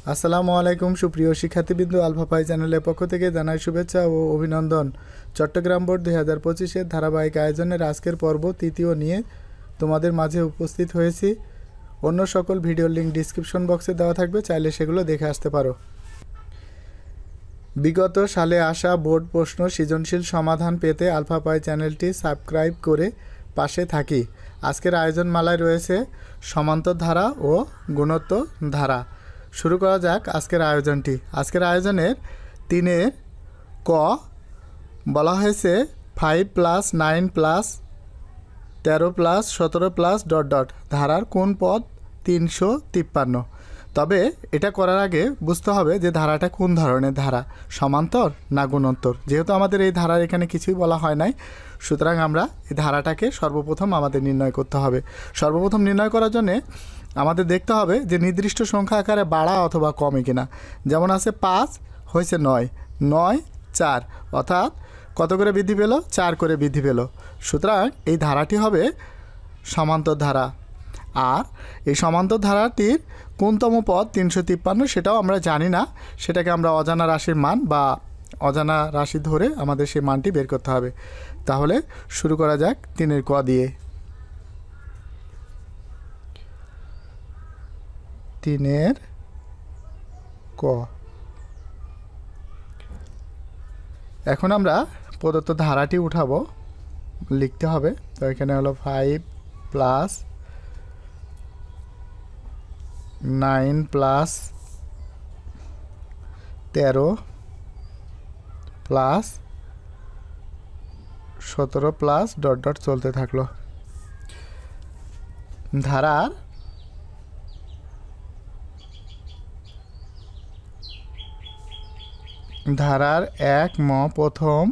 আসসালামু আলাইকুম সুপ্রিয় শিক্ষার্থীবৃন্দ, আলফা পাই চ্যানেলের পক্ষ থেকে জানাই শুভেচ্ছা ও অভিনন্দন। চট্টগ্রাম বোর্ড 2025-এর ধারাবাহিক আয়োজনের আজকের পর্ব তৃতীয় নিয়ে তোমাদের মাঝে উপস্থিত হয়েছি। অন্য সকল ভিডিওর লিঙ্ক ডিসক্রিপশন বক্সে দেওয়া থাকবে, চাইলে সেগুলো দেখে আসতে পারো। বিগত সালে আসা বোর্ড প্রশ্ন সৃজনশীল সমাধান পেতে আলফা পাই চ্যানেলটি সাবস্ক্রাইব করে পাশে থাকি। আজকের আয়োজনমালায় রয়েছে সমান্তর ধারা ও গুণোত্তর ধারা। শুরু করা যাক আজকের আয়োজনটি। আজকের আয়োজনের 3 ক বলা হয়েছে 5 + 9 + 13 + 17 + ধারার কোন পদ 353। তবে এটা করার আগে বুঝতে হবে যে ধারাটা কোন ধরনের ধারা, সমান্তর না গুণোত্তর। যেহেতু আমাদের এই ধারার এখানে কিছুই বলা হয় নাই, সুতরাং আমরা এই ধারাটাকে সর্বপ্রথম আমাদের নির্ণয় করতে হবে। সর্বপ্রথম নির্ণয় করার জন্যে আমাদের দেখতে হবে যে নির্দিষ্ট সংখ্যা আকারে বাড়া অথবা কমে কিনা। যেমন আছে 5 হয়েছে 9, 9 4, অর্থাৎ কত করে বৃদ্ধি পেল? 4 করে বৃদ্ধি পেল। সুতরাং এই ধারাটি হবে সমান্তর ধারা। আর এই সমান্তর ধারাটির কোনতম পদ 353 সেটাও আমরা জানি না, সেটাকে আমরা অজানা রাশির মান বা অজানা রাশি ধরে আমাদের সেই মানটি বের করতে হবে। তাহলে শুরু করা যাক 3 ক দিয়ে। 3 ক। এখন আমরা প্রদত্ত ধারাটি উঠাবো, লিখতে হবে। তো এখানে হলো 5 + 9 + 13 + 17 + চলতে থাকলো। ধারার 1 ম প্রথম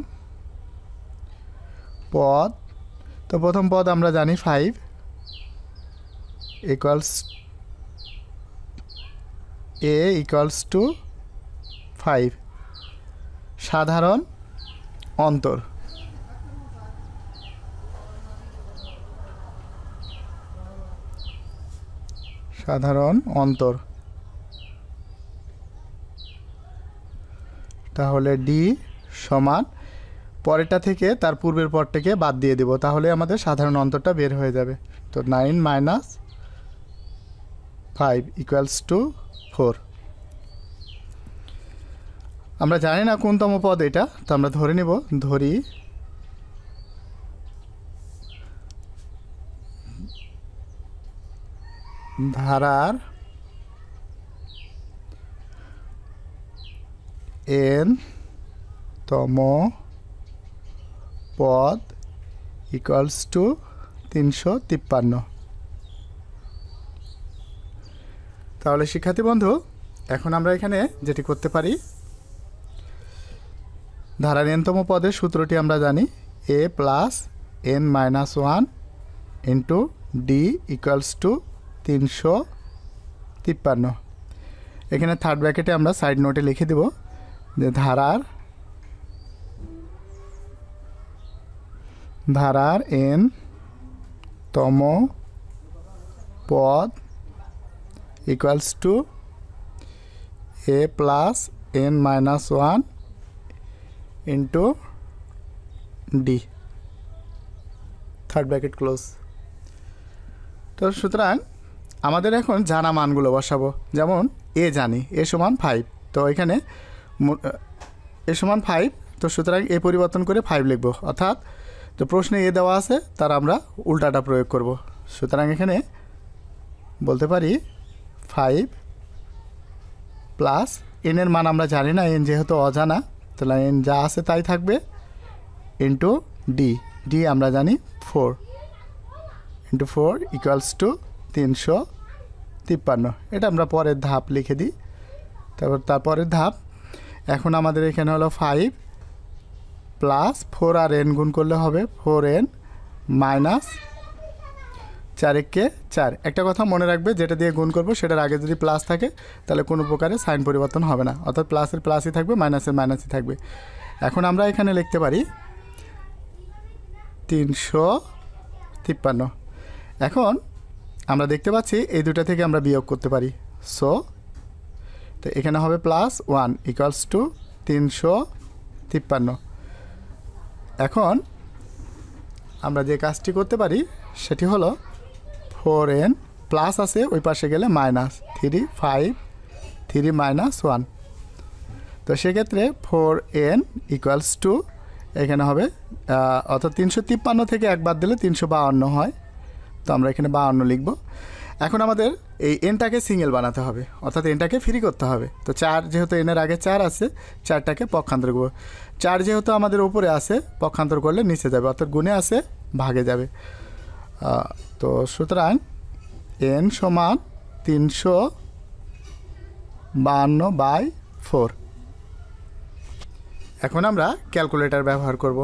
পদ। তো প্রথম পদ আমরা জানি 5 = a = 5। সাধারণ অন্তর। সাধারণ অন্তর তাহলে ডি সমান, পরেরটা থেকে তার পূর্বের পদটাকে বাদ দিয়ে দেব, তাহলে আমাদের সাধারণ অন্তরটা বের হয়ে যাবে। তো 9 - 5 = 4। আমরা জানি না কোনতম পদ এটা, তো আমরা ধরে নেব। ধরি ধারার n তম পদ = 353। তাহলে শিক্ষার্থী বন্ধু, এখন আমরা এখানে যেটি করতে পারি, ধারার n-তম পদের সূত্রটি আমরা জানি, a + n - 1 * d = 353। এখানে থার্ড ব্র্যাকেটে আমরা সাইড নোটে লিখে দেব যে ধারার n-তম পদ = a + n - 1 * d, third bracket close. তো সুতরাং আমাদের এখন জানা মানগুলো বসাবো। যেমন এ জানি, a = 5। তো এখানে a = 5, তো সুতরাং এ পরিবর্তন করে 5 লিখব, অর্থাৎ তো প্রশ্নে এ দেওয়া আছে তার আমরা উল্টাটা প্রয়োগ করব। সুতরাং এখানে বলতে পারি 5 + n এর মান আমরা জানি না, n যেহেতু অজানা, তাহলে n যা আছে তাই থাকবে, * d আমরা জানি 4 * 4 = 353। এটা আমরা পরের ধাপ লিখে দিই। তারপরের ধাপ, এখন আমাদের এখানে হলো 5 + 4 আর n গুণ করলে হবে 4n - 4 × 4। একটা কথা মনে রাখবে, যেটা দিয়ে গুণ করব সেটার আগে যদি প্লাস থাকে তাহলে কোনো প্রকারে সাইন পরিবর্তন হবে না, অর্থাৎ প্লাসের প্লাসই থাকবে, মাইনাসের মাইনাসই থাকবে। এখন আমরা এখানে লিখতে পারি 353। এখন আমরা দেখতে পাচ্ছি এই দুটা থেকে আমরা বিয়োগ করতে পারি। সো তো এখানে হবে +1 = 353। এখন আমরা যে কাজটি করতে পারি সেটি হলো 4n প্লাস আছে ওই পাশে গেলে -3 5 3 -1। তো সেক্ষেত্রে 4n = এখানে হবে অর্থাৎ 353 থেকে একবার দিলে 352 হয়। তো আমরা এখানে 52 লিখব। এখন আমাদের এই এনটাকে সিঙ্গেল বানাতে হবে, অর্থাৎ এনটাকে ফ্রি করতে হবে। তো 4 যেহেতু এনের আগে 4 আছে, 4টাকে পক্ষান্তর করব। 4 যেহেতু আমাদের উপরে আছে, পক্ষান্তর করলে নিচে যাবে, অর্থাৎ গুণে আছে ভাগে যাবে। তো সুতরাং n = 352/4। এখন আমরা ক্যালকুলেটর ব্যবহার করব।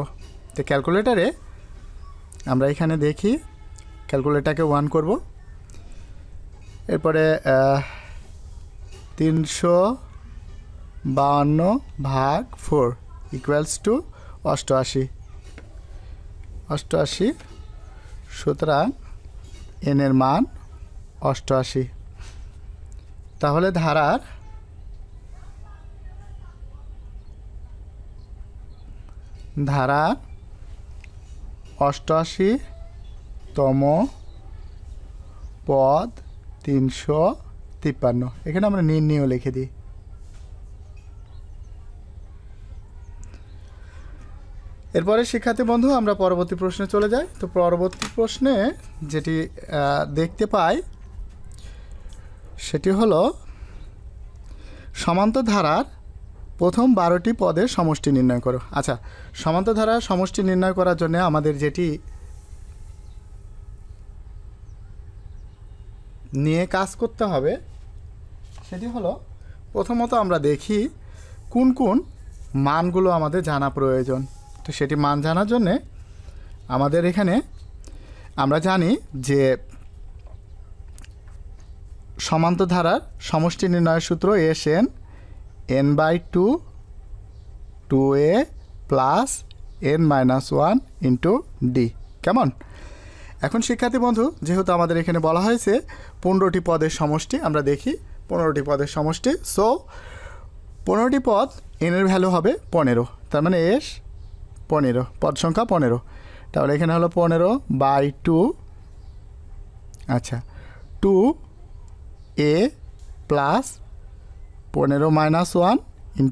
তো ক্যালকুলেটরে আমরা এখানে দেখি ক্যালকুলেটরকে 1 করব, এরপরে 352/4 = 88। সুতরাং n এর মান 88। তাহলে ধারার ধারা 88তম পদ 353। এখানে আমরা নির্ণয় লিখে দিই। এরপরে শিক্ষার্থী বন্ধু আমরা পরবর্তী প্রশ্নে চলে যাই। তো পরবর্তী প্রশ্নে যেটি দেখতে পাই সেটি হলো সমান্তর ধারার প্রথম 12টি পদের সমষ্টি নির্ণয় করো। আচ্ছা, সমান্তর ধারার সমষ্টি নির্ণয় করার জন্য আমাদের যেটি নিয়ে কাজ করতে হবে সেটি হলো প্রথমত আমরা দেখি কোন কোন মানগুলো আমাদের জানা প্রয়োজন। তো সেটি মান জানার জন্যে আমাদের এখানে আমরা জানি যে সমান্তর ধারার সমষ্টি নির্ণয়ের সূত্র SN n/2 2a + n-1 × d। কেমন? এখন শিক্ষার্থী বন্ধু যেহেতু আমাদের এখানে বলা হয়েছে 15টি পদের সমষ্টি, আমরা দেখি 15টি পদের সমষ্টি। সো 15টি পদ n এর ভ্যালু হবে 15, তার মানে S 15, পদ সংখ্যা 15। তাহলে এখানে হলো 15/2, আচ্ছা 2a + 15-1 ×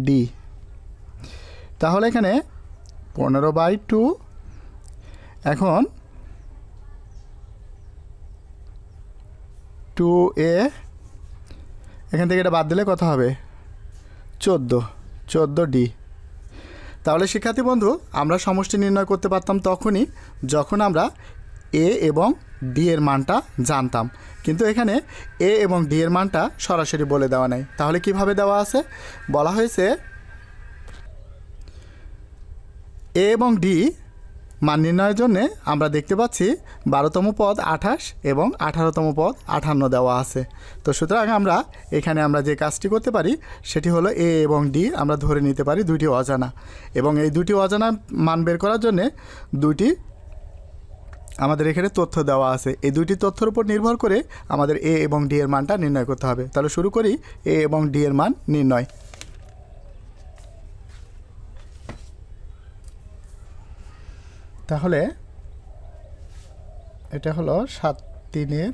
d। তাহলে এখানে 15/2, এখন 2a, এখান থেকে এটা বাদ দিলে কত হবে 14d। তাহলে শিক্ষার্থী বন্ধু আমরা সমষ্টি নির্ণয় করতে পারতাম তখনই যখন আমরা a এবং d এর মানটা জানতাম, কিন্তু এখানে a এবং d এর মানটা সরাসরি বলে দেওয়া নাই। তাহলে কিভাবে দেওয়া আছে? বলা হয়েছে a এবং d মান নির্ণয়ের জন্য আমরা দেখতে পাচ্ছি 12তম পদ 28 এবং 18তম পদ 58 দেওয়া আছে। তো সুতরাং আমরা এখানে আমরা যে কাজটি করতে পারি সেটি হলো a এবং d আমরা ধরে নিতে পারি দুইটি অজানা, এবং এই দুটি অজানা মান বের করার জন্যে দুইটি আমাদের এখানে তথ্য দেওয়া আছে। এই দুইটি তথ্যের উপর নির্ভর করে আমাদের a এবং d এর মানটা নির্ণয় করতে হবে। তাহলে শুরু করি a এবং d এর মান নির্ণয়। তাহলে এটা হলো 7-3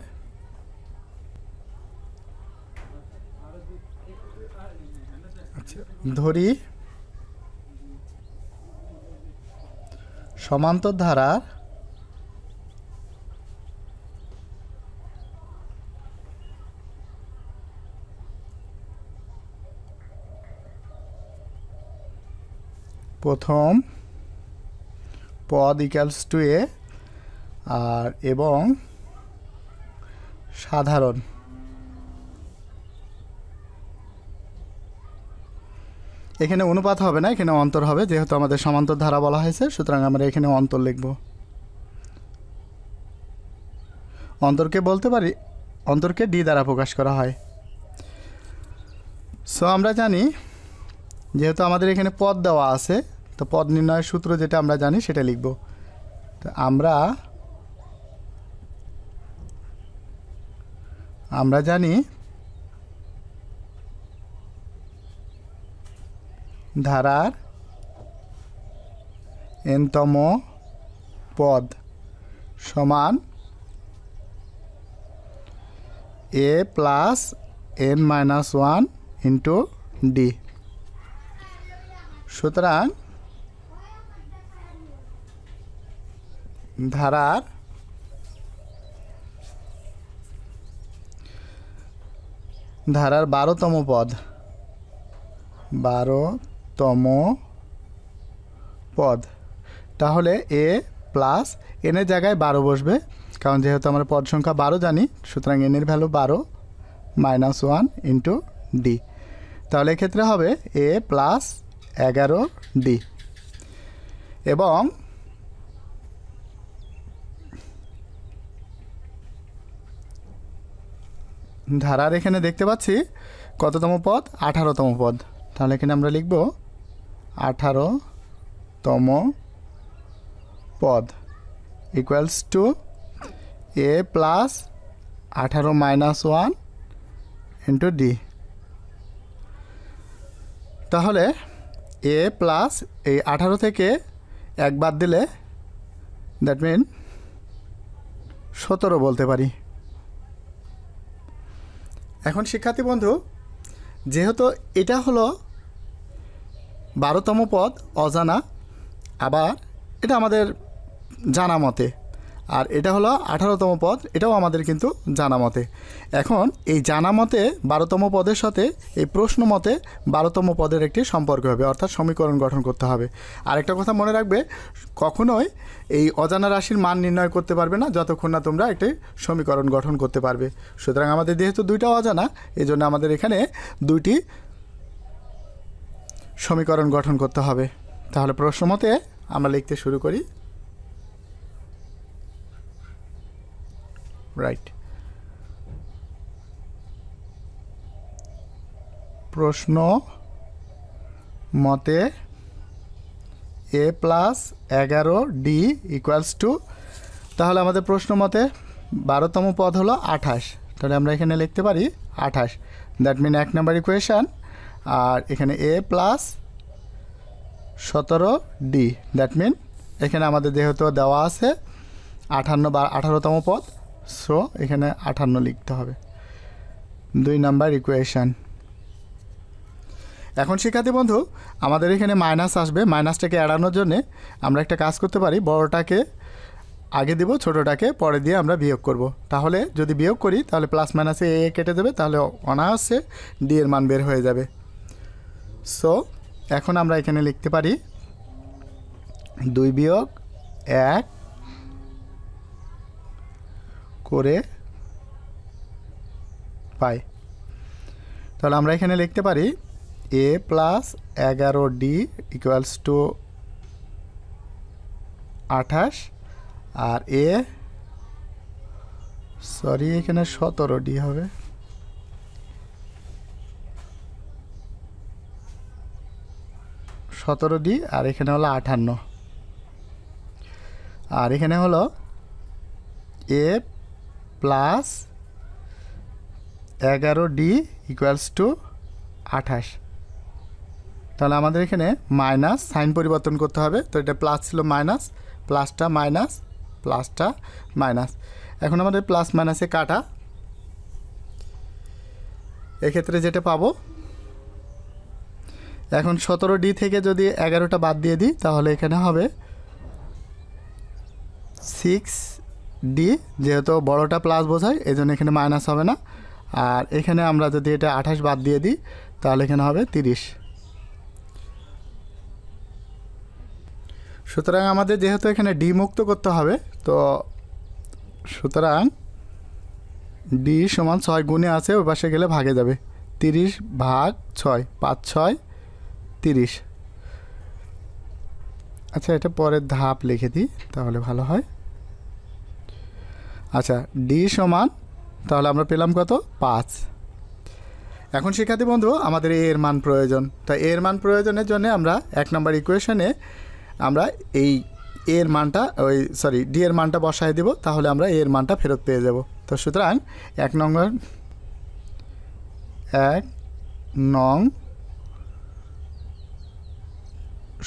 আচ্ছা ধরি সমান্তর ধারার প্রথম পদ = a আর এবং সাধারণ এখানে অনুপাত হবে না, এখানে অন্তর হবে, যেহেতু আমাদের সমান্তর ধারা বলা হয়েছে সুতরাং আমরা এখানে অন্তর লিখব। অন্তরকে বলতে পারি, অন্তরকে d দ্বারা প্রকাশ করা হয়। সো আমরা জানি যেহেতু আমাদের এখানে পদ দেওয়া আছে, তো পদ নির্ণয়ের সূত্র যেটা আমরা জানি সেটা লিখব। তো আমরা আমরা জানি ধারার n-তম পদ সমান a plus n-1 into D. সুতরাং ধারার ধারার 12তম পদ 12তম পদ তাহলে a প্লাস n এর জায়গায় 12 বসবে, কারণ যেহেতু আমরা পদ সংখ্যা 12 জানি, সুতরাং n এর ভ্যালু 12 মাইনাস 1 ইন্টু ডি। তাহলে এক্ষেত্রে হবে a প্লাস 11d এবং ধারার এখানে দেখতে পাচ্ছি কততম পদ 18তম পদ। তাহলে এখানে আমরা লিখব 18তম পদ equals to a plus 18 minus 1 into D. তাহলে a প্লাস এই 18 থেকে 1 বাদ দিলে দ্যাট মিন 17 বলতে পারি। এখন শিক্ষার্থী বন্ধু, যেহেতু এটা হলো 12তম পদ অজানা, আবার এটা আমাদের জানা মতে, আর এটা হলো 18তম পদ, এটাও আমাদের কিন্তু জানা মতে। এখন এই জানা মতে 12তম পদের সাথে এই প্রশ্ন মতে 12তম পদের একটি সম্পর্ক হবে, অর্থাৎ সমীকরণ গঠন করতে হবে। আরেকটা কথা মনে রাখবে, কখনোই এই অজানা রাশির মান নির্ণয় করতে পারবে না যতক্ষণ না তোমরা একটি সমীকরণ গঠন করতে পারবে। সুতরাং আমাদের যেহেতু দুইটা অজানা, এই জন্য আমাদের এখানে দুইটি সমীকরণ গঠন করতে হবে। তাহলে প্রশ্ন মতে আমরা লিখতে শুরু করি। রাইট, প্রশ্ন মতে a plus 11d equals to, তাহলে আমাদের প্রশ্ন মতে 12তম পদ হলো 28। তাহলে আমরা এখানে লিখতে পারি 28, দ্যাট মিন 1 নম্বর ইকুয়েশান। আর এখানে a plus 17d, that mean এখানে আমাদের যেহেতু দেওয়া আছে 58 বা 18তম পদ, সো এখানে 58 লিখতে হবে। 2 নাম্বার ইকুয়েশান। এখন শিক্ষার্থী বন্ধু, আমাদের এখানে মাইনাস আসবে, মাইনাসটাকে এড়ানোর জন্যে আমরা একটা কাজ করতে পারি, বড়টাকে আগে দেব, ছোটোটাকে পরে দিয়ে আমরা বিয়োগ করব। তাহলে যদি বিয়োগ করি তাহলে প্লাস মাইনাসে এ কেটে দেবে, তাহলে অনায়াসে ডি এর মান বের হয়ে যাবে। সো এখন আমরা এখানে লিখতে পারি 2 বিয়োগ 1 করে পাই। তাহলে আমরা এখানে লিখতে পারি a plus 11d equals to 28, আর এখানে 17d হবে, আর এখানে হলো 58, আর এখানে হলো a plus 11d equals to 28। তাহলে আমাদের এখানে মাইনাস সাইন পরিবর্তন করতে হবে, তো এটা প্লাস ছিল মাইনাস, প্লাসটা মাইনাস, প্লাসটা মাইনাস। এখন আমাদের প্লাস মাইনাসে কাটা, এক্ষেত্রে যেটা পাবো, এখন 17d থেকে যদি 11টা বাদ দিয়ে দিই তাহলে এখানে হবে 6d, যেহেতু বড়টা প্লাস বোঝায় এই জন্য এখানে মাইনাস হবে না। আর এখানে আমরা যদি এটা 28 বাদ দিয়ে দিই তাহলে এখানে হবে 30। সুতরাং আমাদের যেহেতু এখানে ডি মুক্ত করতে হবে, তো সুতরাং ডি সমান 6 গুণে আছে, ওই পাশে গেলে ভাগে যাবে, 30 ভাগ 6, 5 6 30। আচ্ছা, এটা পরের ধাপ লিখে দিই তাহলে ভালো হয়। আচ্ছা, ডি সমান তাহলে আমরা পেলাম কত, 5। এখন শিক্ষার্থী বন্ধু, আমাদের এ এর মান প্রয়োজন, তাই এর মান প্রয়োজনের জন্য আমরা 1 নম্বর ইকুয়েশনে আমরা এই এর মানটা ডি এর মানটা বসায় দেব, তাহলে আমরা এর মানটা ফেরত পেয়ে যাব। তো সুতরাং 1 নম্বর 1 নং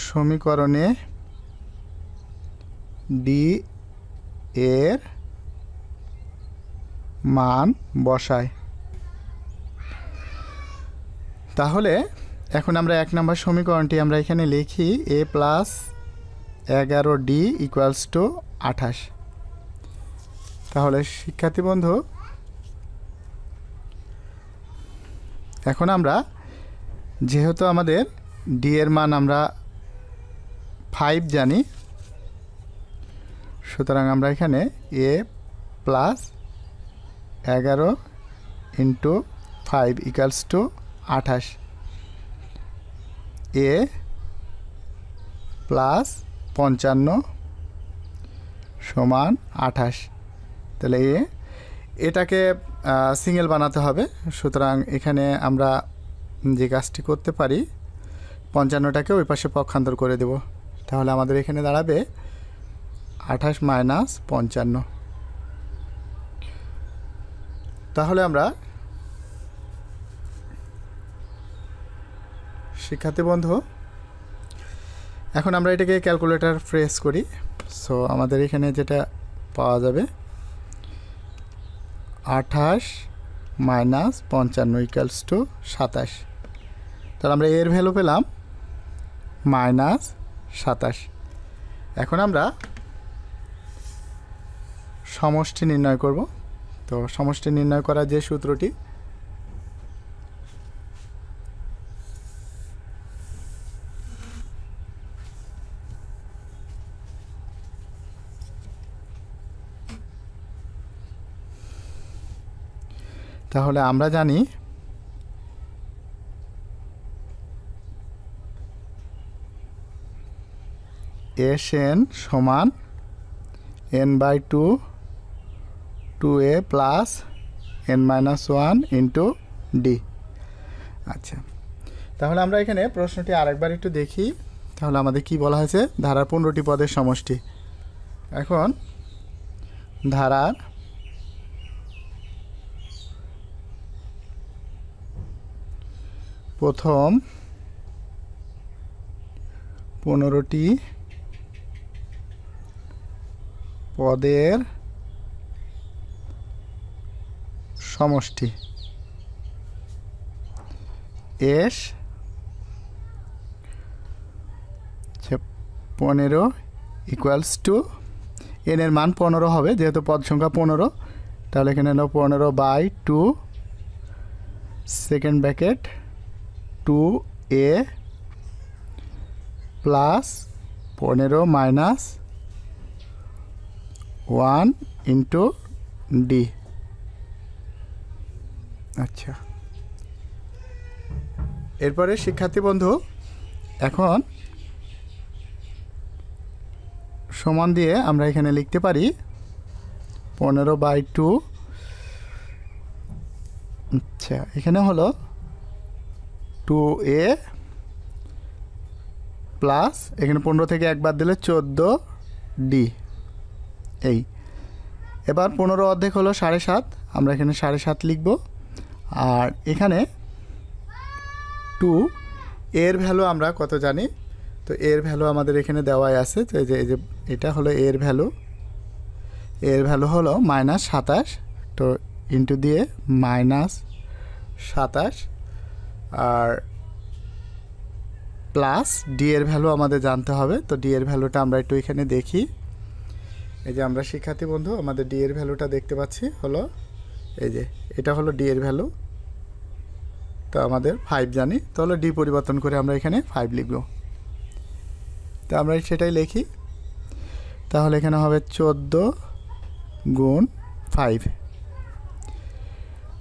সমীকরণে ডি এর মান বসায়। তাহলে এখন আমরা 1 নম্বর সমীকরণটি আমরা এখানে লিখি a plus 11d equals to 28। তাহলে শিক্ষার্থী বন্ধু এখন আমরা যেহেতু আমাদের ডি এর মান আমরা 5 জানি, সুতরাং আমরা এখানে a plus 11 into 5 equals to 28, a plus 55 সমান 28। তাহলে এটাকে সিঙ্গেল বানাতে হবে, সুতরাং এখানে আমরা যে কাজটি করতে পারি 55টাকে ওই পাশে পক্ষান্তর করে দেব। তাহলে আমাদের এখানে দাঁড়াবে 28 মাইনাস 55। তাহলে আমরা শিক্ষার্থী বন্ধু এখন আমরা এটাকে ক্যালকুলেটর প্রেস করি। সো আমাদের এখানে যেটা পাওয়া যাবে 28 মাইনাস 55 ইকুয়ালস টু 27। তাহলে আমরা এর ভ্যালু পেলাম মাইনাস 27। এখন আমরা সমষ্টি নির্ণয় করব। তো সমষ্টি নির্ণয় করার যে সূত্রটি, তাহলে আমরা জানি SN সমান n/2 2a plus n-1 into D. আচ্ছা, তাহলে আমরা এখানে প্রশ্নটি আরেকবার একটু দেখি। তাহলে আমাদের কি বলা হয়েছে, ধারার 15টি পদের সমষ্টি। এখন ধারার প্রথম 15টি পদের সমষ্টি এস 15 ইকুয়ালস টু এন এর মান 15 হবে, যেহেতু পদ সংখ্যা 15। তাহলে এখানে হলো 15/2 second bracket 2a plus 15 minus 1 into D. আচ্ছা, এরপরে শিক্ষার্থী বন্ধু এখন সমান দিয়ে আমরা এখানে লিখতে পারি 15/2। আচ্ছা, এখানে হলো 2a প্লাস এখানে 15 থেকে একবার দিলে 14d। এই এবার 15 অর্ধেক হলো 7.5, আমরা এখানে 7.5 লিখব। আর এখানে 2 এর ভ্যালু আমরা কত জানি, তো এর ভ্যালু আমাদের এখানে দেওয়াই আছে। তো এই যে এটা হলো এর ভ্যালু, এর ভ্যালু হলো -27। তো ইন্টু দিয়ে -27 আর প্লাস ডি এর ভ্যালু আমাদের জানতে হবে। তো ডি এর ভ্যালুটা আমরা একটু এখানে দেখি। এই যে আমরা শিক্ষার্থী বন্ধু আমাদের ডি এর ভ্যালুটা দেখতে পাচ্ছি হলো এই যে এটা হলো ডি এর ভ্যালু। তো আমাদের 5 জানি, তাহলে ডি পরিবর্তন করে আমরা এখানে 5 লিখব। তো আমরা সেটাই লিখি। তাহলে এখানে হবে 14 গুণ 5।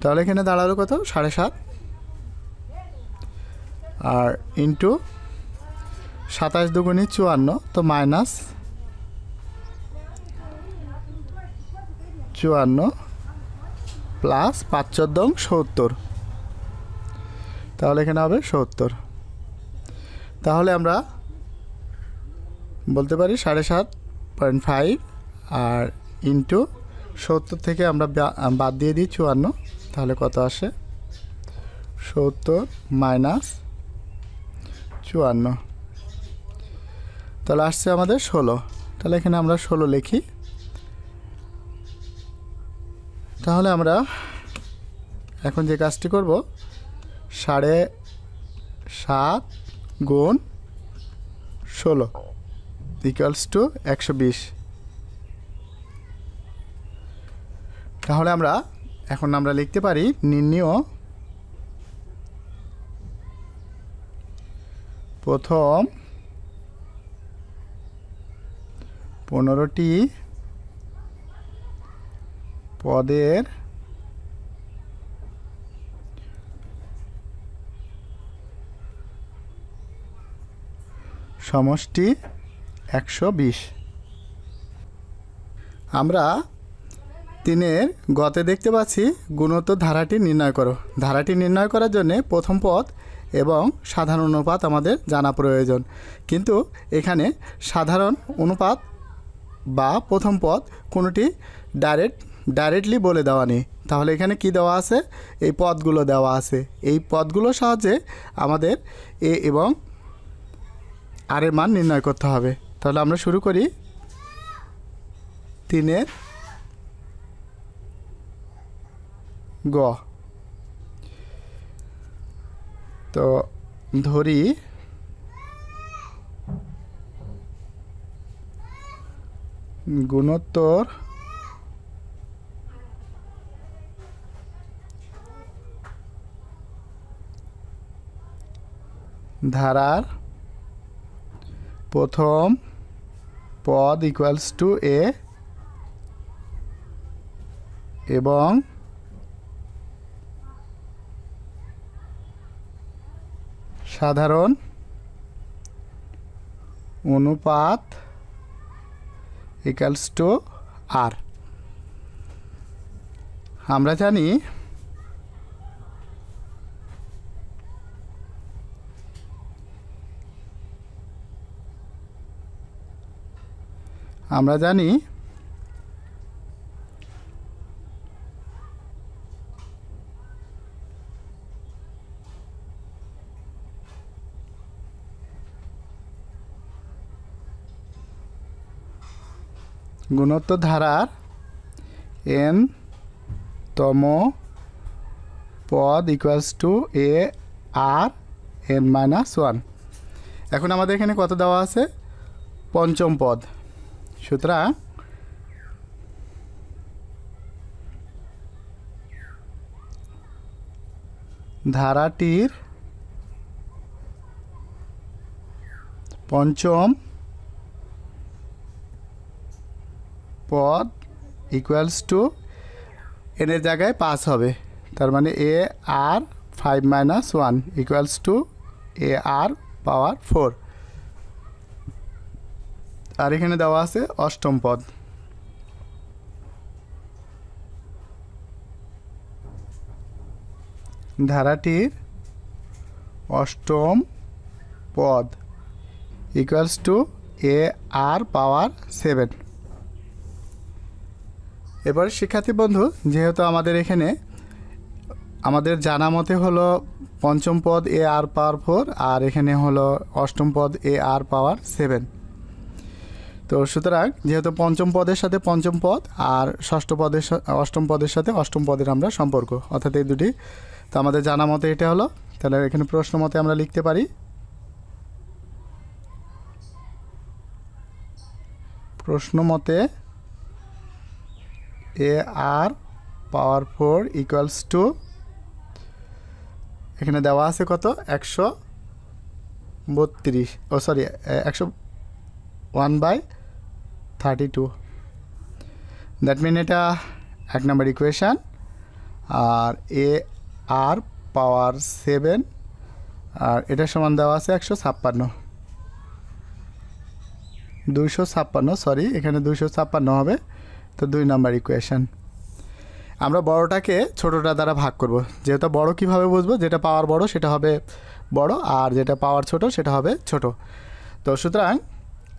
তাহলে এখানে দাঁড়ালো কত, 7.5 আর ইন্টু 27 দুগুণে 54, তো মাইনাস 54 প্লাস 5×4 = 70। তাহলে এখানে হবে 70। তাহলে আমরা বলতে পারি 7.5 আর ইন্টু 70 থেকে আমরা বাদ দিয়ে দিই 54, তাহলে কত আসে 70 মাইনাস 54, তাহলে আসছে আমাদের 16। তাহলে এখানে আমরা 16 লিখি। তাহলে আমরা এখন যে কাজটি করব, 7.5 গুণ 16 ইকুয়ালস টু 120। তাহলে এখন আমরা লিখতে পারি নির্ণেয় প্রথম 15টি পদের সমষ্টি 120। আমরা 3-এর গতে দেখতে পাচ্ছি গুণোত্তর ধারাটি নির্ণয় করো। ধারাটি নির্ণয় করার জন্য প্রথম পদ এবং সাধারণ অনুপাত আমাদের জানা প্রয়োজন, কিন্তু এখানে সাধারণ অনুপাত বা প্রথম পদ কোনোটি ডাইরেক্টলি বলে দেওয়া নেই। তাহলে এখানে কি দেওয়া আছে? এই পদগুলো দেওয়া আছে। এই পদগুলোর সাহায্যে আমাদের এ এবং আর এর মান নির্ণয় করতে হবে। তাহলে আমরা শুরু করি 3-এর গ। তো ধরি গুণোত্তর ধারার প্রথম পদ ইকুয়ালস টু এ এবং সাধারণ অনুপাত ইকুয়ালস টু আর। আমরা জানি গুণোত্তর ধারার n তম পদ equals to A R n-1। এখন আমাদের এখানে কত দেওয়া আছে? পঞ্চম পদ। সুতরাং ধারাটির পঞ্চম পদ ইকুয়ালস টু এনের জায়গায় 5 হবে, তার মানে এ আর 5-1 ইকুয়ালস টু এ আর পাওয়ার 4। আর এখানে দেওয়া আছে অষ্টম পদ। ধারাটির অষ্টম পদ ইকুয়ালস টু এ আর পাওয়ার 7। এবারে শিক্ষার্থী বন্ধু, যেহেতু আমাদের এখানে আমাদের জানা মতে হলো পঞ্চম পদ এ আর পাওয়ার 4 আর এখানে হলো অষ্টম পদ এ আর পাওয়ার 7। তো সুতরাং যেহেতু পঞ্চম পদের সাথে পঞ্চম পদ আর অষ্টম পদের সাথে অষ্টম পদের আমরা সম্পর্ক, অর্থাৎ এই দুটি, তো আমাদের জানা মতে এটা হলো। তাহলে এখানে প্রশ্ন মতে আমরা লিখতে পারি প্রশ্ন মতে এ আর পাওয়ার 4 ইকুয়ালস টু, এখানে দেওয়া আছে কত? 132, 1/32। দ্যাট মিন এটা 1 নম্বর ইকুয়েশান। আর এ আর পাওয়ার 7 আর এটা সমান দেওয়া আছে 256, এখানে 256 হবে। তো 2 নম্বর ইকুয়েশান। আমরা বড়টাকে ছোটটা দ্বারা ভাগ করব। যেহেতু বড় কিভাবে বুঝবো? যেটা পাওয়ার বড় সেটা হবে বড়, আর যেটা পাওয়ার ছোট সেটা হবে ছোট। তো সুতরাং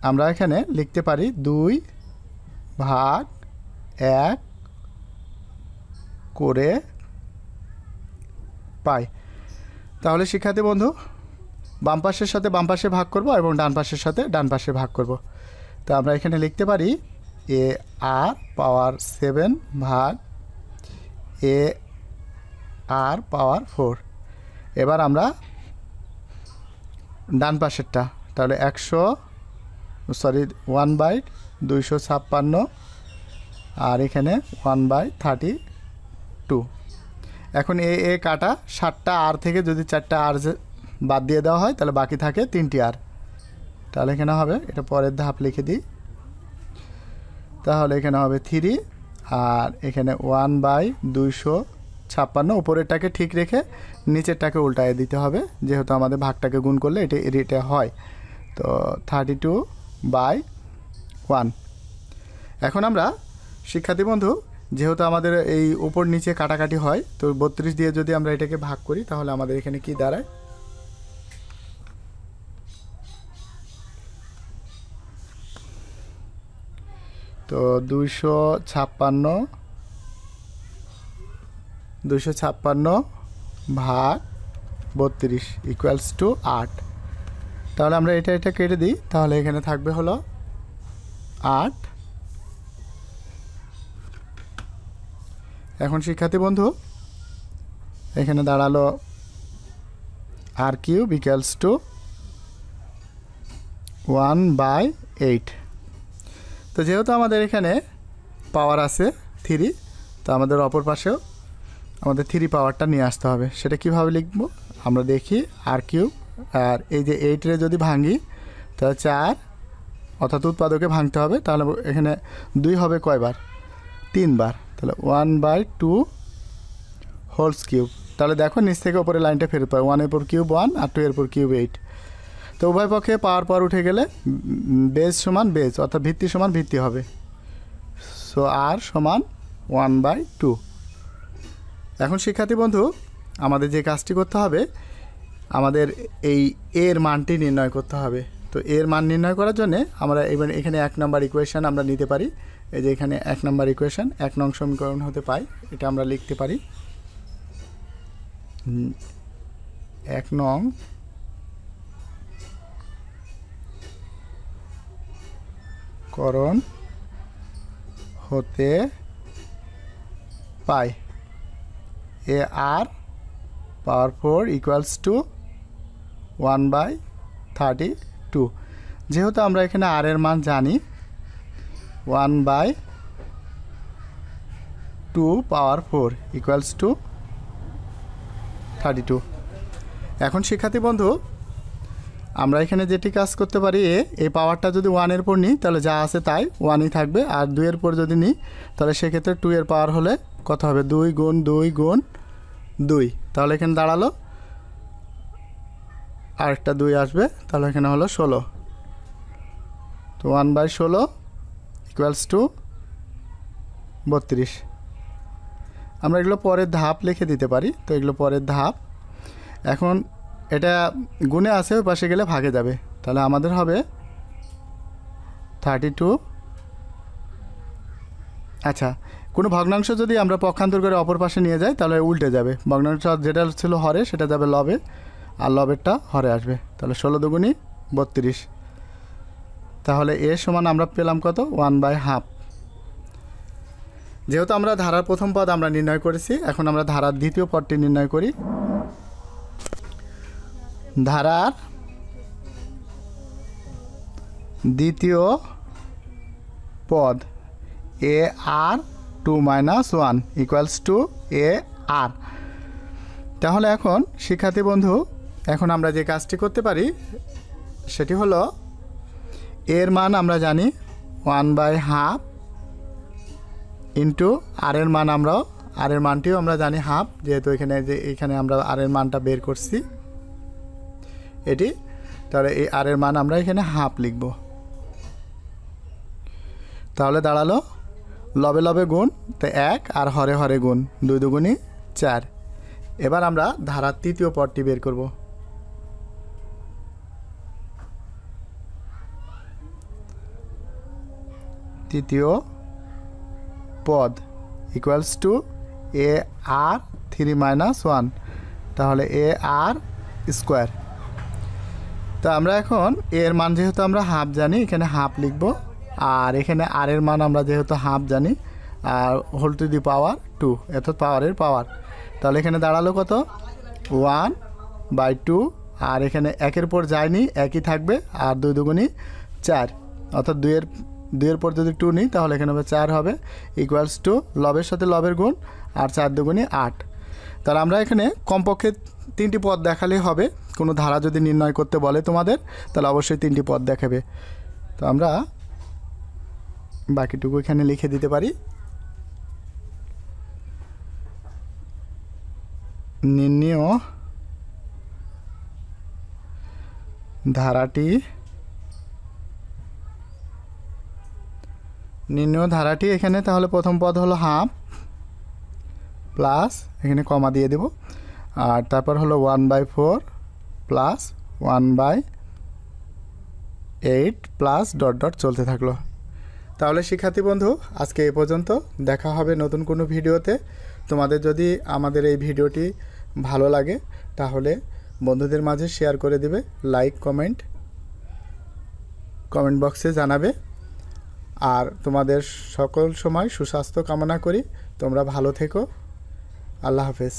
আমরা এখানে লিখতে পারি 2/1 করে পাই। তাহলে শিক্ষার্থী বন্ধু বাম পাশের সাথে বাম পাশে ভাগ করব এবং ডান পাশের সাথে ডান পাশে ভাগ করব। তো আমরা এখানে লিখতে পারি এ আর পাওয়ার 7 ভাগ এ আর পাওয়ার 4। এবার আমরা ডান পাশেরটা, তাহলে 1/256 আর এখানে 1/32। এখন এ কাটা 7টা আর থেকে যদি 4টা আর বাদ দিয়ে দেওয়া হয় তাহলে বাকি থাকে 3টি আর। তাহলে এখানে হবে, এটা পরের ধাপ লিখে দিই, তাহলে এখানে হবে 3 আর এখানে 1/256। উপরেরটাকে ঠিক রেখে নিচেরটাকে উল্টায় দিতে হবে, যেহেতু আমাদের ভাগটাকে গুণ করলে এটা হয়। তো 32/1। এখন আমরা শিক্ষার্থী বন্ধু যেহেতু আমাদের এই উপর নিচে কাটাকাটি হয়, তো 32 দিয়ে যদি আমরা এটাকে ভাগ করি তাহলে আমাদের এখানে কি দাঁড়ায়, তো 256 ভাগ 32 ইকুয়ালস টু 8। তাহলে আমরা এটা কেটে দিই, তাহলে এখানে থাকবে হলো 8। এখন শিক্ষার্থী বন্ধু এখানে দাঁড়ালো আর কিউব ইকুয়ালস টু 1/8। তো যেহেতু আমাদের এখানে পাওয়ার আছে 3, তো আমাদের অপর পাশেও আমাদের 3 পাওয়ারটা নিয়ে আসতে হবে। সেটা কিভাবে লিখব আমরা দেখি, আর কিউব আর এই যে 8 যদি ভাঙি তাহলে 4, অর্থাৎ উৎপাদকে ভাঙতে হবে। তাহলে এখানে 2 হবে কয়বার, 3 বার। তাহলে 1/2 হোলস কিউব। তাহলে দেখো নিচ থেকে উপরে লাইনটা ফেরত পাবে, 1 এর পর কিউব 1 আর 2 এর পর কিউব 8। তো উভয় পক্ষে পাওয়ার পর উঠে গেলে বেজ সমান বেজ, অর্থাৎ ভিত্তি সমান ভিত্তি হবে। সো আর সমান 1/2। এখন শিক্ষার্থী বন্ধু আমাদের যে কাজটি করতে হবে, আমাদের এই এর মানটি নির্ণয় করতে হবে। তো এর মান নির্ণয় করার জন্য আমরা এবার এখানে 1 নম্বর ইকুয়েশান আমরা নিতে পারি। এই যে এখানে 1 নম্বর ইকুয়েশান 1 নং সমীকরণ হতে পাই, এটা আমরা লিখতে পারি 1 নং করণ হতে পাই এ আর পাওয়ার 4 ইকুয়ালস টু 1/32। যেহেতু আমরা এখানে আর এর মান জানি 1/2 পাওয়ার 4 ইকুয়ালস টু 32। এখন শিক্ষার্থী বন্ধু আমরা এখানে যেটি কাজ করতে পারি, এই পাওয়ারটা যদি 1 এর পর নিই তাহলে যা আছে তাই 1ই থাকবে, আর 2 এর পর যদি নিই তাহলে সেক্ষেত্রে 2 এর পাওয়ার হলে কত হবে, 2 গুণ 2 গুণ 2। তাহলে এখানে দাঁড়ালো আরেকটা 2 আসবে, তাহলে এখানে হলো 16। তো 1/16 ইকুয়ালস টু 32। আমরা এগুলো পরের ধাপ লিখে দিতে পারি, তো এগুলো পরের ধাপ। এখন এটা গুণে আছে, ওই পাশে গেলে ভাগে যাবে, তাহলে আমাদের হবে 32। আচ্ছা, কোনো ভগ্নাংশ যদি আমরা পক্ষান্তর করে অপর পাশে নিয়ে যাই তাহলে উল্টে যাবে, ভগ্নাংশ যেটা ছিল হরে সেটা যাবে লবে, আর লবেরটা হরে আসবে। তাহলে 16 দুগুণি 32। তাহলে এর সমান আমরা পেলাম কত, 1/2। যেহেতু আমরা ধারার প্রথম পদ আমরা নির্ণয় করেছি, এখন আমরা ধারার দ্বিতীয় পদটি নির্ণয় করি। ধারার দ্বিতীয় পদ এ আর 2 - 1 ইকুয়ালস টু এ আর। তাহলে এখন শিক্ষার্থী বন্ধু এখন আমরা যে কাজটি করতে পারি সেটি হলো, এর মান আমরা জানি 1/2 ইন্টু আর এর মান আর এর মানটিও আমরা জানি হাফ, যেহেতু এখানে আমরা আর এর মানটা বের করছি এটি। তাহলে এই আর এর মান আমরা এখানে হাফ লিখব। তাহলে দাঁড়ালো লবে লবে গুণ, তো 1 আর হরে হরে গুণ, 2 দুগুণি 4। এবার আমরা ধারার তৃতীয় পদটি বের করব। তৃতীয় পদ ইকুয়ালস টু এ আর 3 - 1। তাহলে এ আর স্কোয়ার। তো আমরা এখন এর মান যেহেতু আমরা হাফ জানি, এখানে হাফ লিখব, আর এখানে আর এর মান আমরা যেহেতু হাফ জানি, আর হোল টু দি পাওয়ার 2, অর্থাৎ পাওয়ারের পাওয়ার। তাহলে এখানে দাঁড়ালো কত 1/2, আর এখানে একের পর যায়নি, একই থাকবে, আর 2 দুগুণী 4, অর্থাৎ দুইয়ের পর যদি 2 নিই তাহলে এখানে 4 হবে, ইকুয়ালস টু লবের সাথে লবের গুণ, আর 4 দুগুণী 8। তাহলে আমরা এখানে কমপক্ষে 3টি পদ দেখালেই হবে। কোনো ধারা যদি নির্ণয় করতে বলে তোমাদের, তাহলে অবশ্যই 3টি পদ দেখাবে। তো আমরা বাকিটুকু এখানে লিখে দিতে পারি। নির্ণয় ধারাটি এখানে তাহলে প্রথম পদ হলো হাফ প্লাস, এখানে কমা দিয়ে দেব, আর তারপর হলো 1/4 প্লাস 1/8 প্লাস ডট ডট চলতে থাকলো। তাহলে শিক্ষার্থী বন্ধু, আজকে এ পর্যন্ত। দেখা হবে নতুন কোনো ভিডিওতে। তোমাদের যদি আমাদের এই ভিডিওটি ভালো লাগে তাহলে বন্ধুদের মাঝে শেয়ার করে দিবে, লাইক কমেন্ট বক্সে জানাবে। আর তোমাদের সকল সময় সুস্বাস্থ্য কামনা করি। তোমরা ভালো থেকো। আল্লাহ হাফেজ।